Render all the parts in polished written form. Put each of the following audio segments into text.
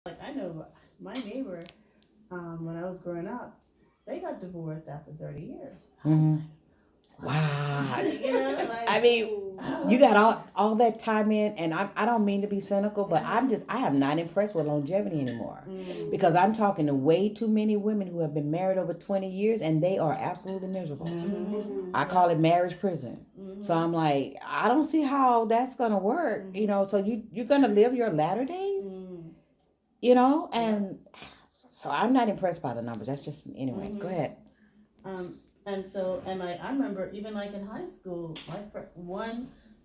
Like I know my neighbor, when I was growing up, they got divorced after 30 years. I was Mm-hmm. like, Wow. like, I mean, you got all that time in, and I don't mean to be cynical, but I am not impressed with longevity anymore, because I'm talking to way too many women who have been married over 20 years and they are absolutely miserable. I call it marriage prison. So I'm like, I don't see how that's gonna work. So you're gonna live your latter days, and so I'm not impressed by the numbers. That's just anyway. Go ahead. Um, and so, and like, I remember even like in high school,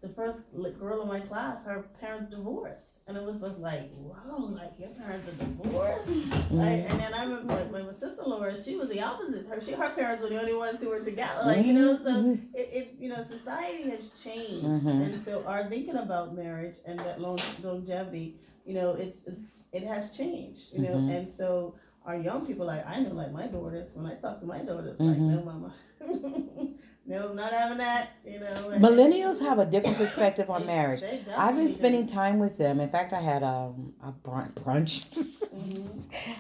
the first girl in my class, her parents divorced. And it was just like, whoa, like your parents are divorced? Like, and then I remember like, my sister-in-law, she was the opposite. Her parents were the only ones who were together. Like, so society has changed. And so our thinking about marriage and that longevity, it has changed, and so our young people, like I know, like my daughters, when I talk to my daughters, like, no, mama, no, not having that, Millennials have a different perspective on marriage. They I've been definitely spending do. time with them. In fact, I had a brunch.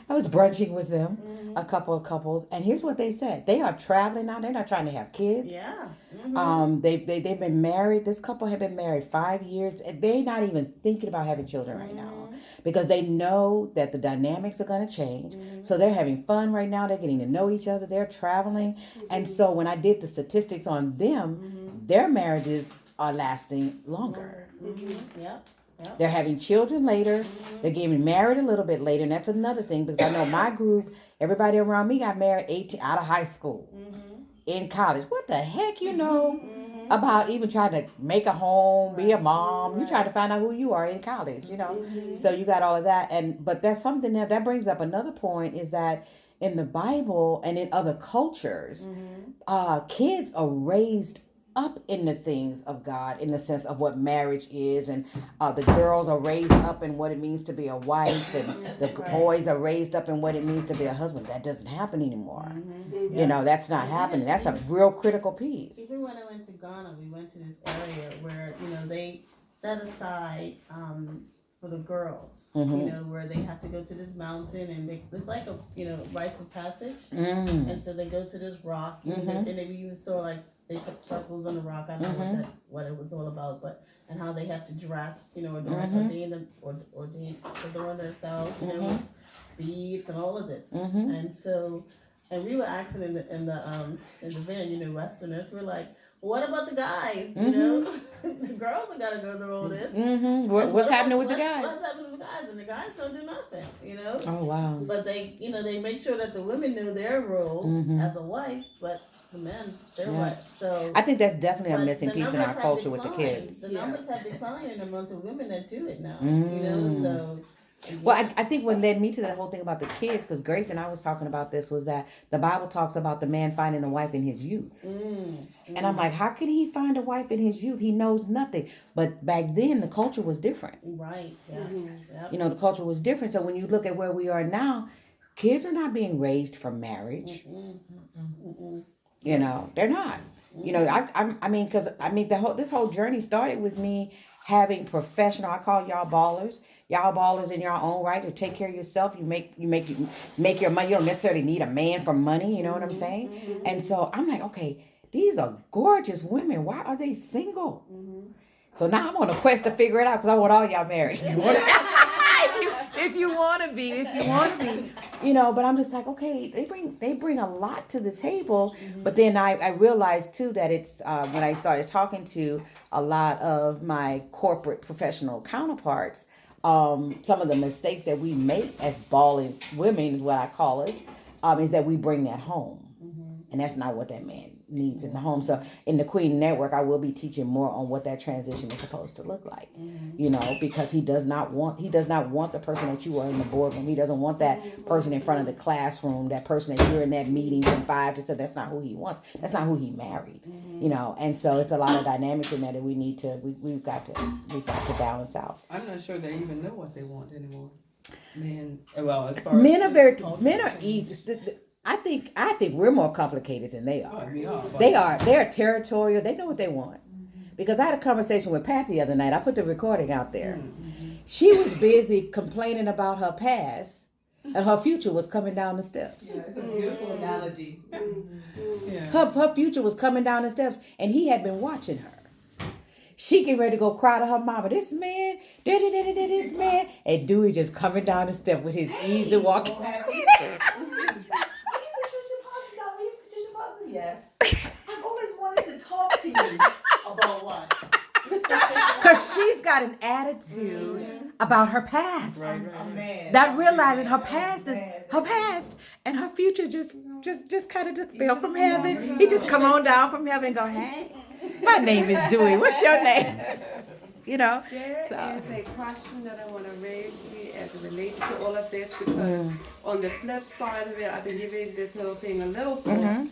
I was brunching with them, a couple of couples, and here's what they said: they are traveling now. They're not trying to have kids. Yeah. They've been married. This couple have been married 5 years. They're not even thinking about having children right now, because they know that the dynamics are going to change. So they're having fun right now. They're getting to know each other. They're traveling, and so when I did the statistics on them, their marriages are lasting longer. Yep. Yep. They're having children later. They're getting married a little bit later, and that's another thing, because I know my group, everybody around me got married 18 out of high school, in college. What the heck, about even trying to make a home, be a mom? You try to find out who you are in college. So you got all of that, but that's something that brings up another point, is that in the Bible and in other cultures, kids are raised up in the things of God, in the sense of what marriage is, and the girls are raised up in what it means to be a wife, and the boys are raised up in what it means to be a husband. That doesn't happen anymore. That's not happening. That's a real critical piece. Even when I went to Ghana, we went to this area where they set aside for the girls, where they have to go to this mountain, and it's like a rites of passage, and so they go to this rock, and they even saw like they put circles on the rock. I don't know what it was all about, and how they have to dress, adorn themselves, with beads and all of this, and so. And we were asking in the van, Westerners, we're like, well, what about the guys? The girls have got to go through all this. What's happening with the guys? What's happening with the guys? And the guys don't do nothing, Oh, wow. But they make sure that the women know their role as a wife, but the men, they're what? So I think that's definitely a missing piece in our culture with the kids. The numbers have declined in the amount of women that do it now, so. Well, I think what led me to that whole thing about the kids, because Grace and I was talking about this, was that the Bible talks about the man finding a wife in his youth. And I'm like, how can he find a wife in his youth? He knows nothing. But back then, the culture was different. Right, yeah. Yep. The culture was different. So when you look at where we are now, kids are not being raised for marriage. They're not. This whole journey started with me having professional, I call y'all ballers. Y'all ballers in your own right, to take care of yourself. You make your money. You don't necessarily need a man for money. You know what I'm saying? And so I'm like, okay, these are gorgeous women. Why are they single? So now I'm on a quest to figure it out, because I want all y'all married. If you want to be, But I'm just like, okay, they bring a lot to the table. But then I realized too that it's when I started talking to a lot of my corporate professional counterparts. Some of the mistakes that we make as balling women, is what I call us, is that we bring that home. And that's not what that man needs in the home. So in the Queen Network, I will be teaching more on what that transition is supposed to look like. Because he does not want the person that you are in the boardroom. He doesn't want that person in front of the classroom, that person that you're in that meeting from 5 to 7. That's not who he wants. That's not who he married. And so it's a lot of dynamics in there that we've got to balance out. I'm not sure they even know what they want anymore. Men, as far men as men are easy. I think we're more complicated than they are. Oh, They're territorial. They know what they want. Because I had a conversation with Pat the other night. I put the recording out there. She was busy complaining about her past, and her future was coming down the steps. Yeah, it's a beautiful analogy. Yeah. Her future was coming down the steps, and he had been watching her. She getting ready to go cry to her mama. This man, this man, and Dewey just coming down the step with his easy walking. Yes. I've always wanted to talk to you about one. Because she's got an attitude about her past. A man. Not realizing her past is her past, and her future just kind of just fell from heaven. He just come on down from heaven and go, hey, my name is Dewey. What's your name? You know. There is a question that I want to raise here as it relates to all of this, because on the flip side of it, I've been giving this little thing a little thought.